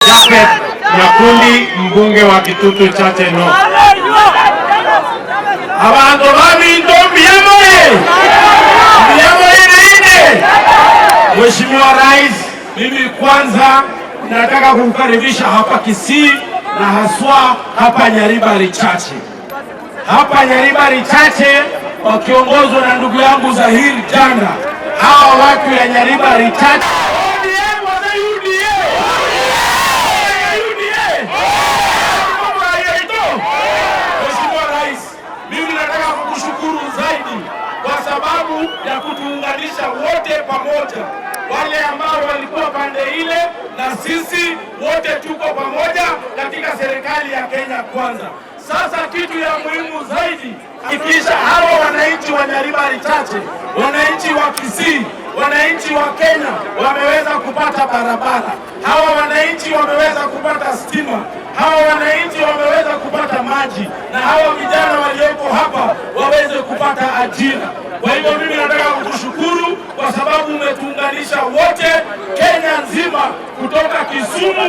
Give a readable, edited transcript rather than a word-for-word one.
Japhet Nyakundi, mbunge wa Kitutu Chache North. Abantu babindo mbiyamoye ine. Mheshimiwa Rais, mimi kwanza nataka kukukaribisha hapa Kisii na haswa hapa Nyaribari Chache. Hapa Nyaribari Chache wakiongozwa na ndugu yangu Zahir Janda. Hawa watu ya Nyaribari Chache kwa sababu ya kutuunganisha wote pamoja, wale ambao walikuwa pande ile na sisi wote tuko pamoja katika serikali ya Kenya Kwanza. Sasa kitu ya muhimu zaidi ikisha hawa wananchi wa Nyaribari Chache, wananchi wa Kisii, wananchi wa Kenya wameweza kupata barabara, hawa wananchi wameweza kupata stima, hawa wananchi wameweza kupata maji, na hawa vijana walioko hapa waweze kupata ajira. Kwa hivyo mimi nataka kukushukuru kwa sababu umetuunganisha wote Kenya nzima kutoka Kisumu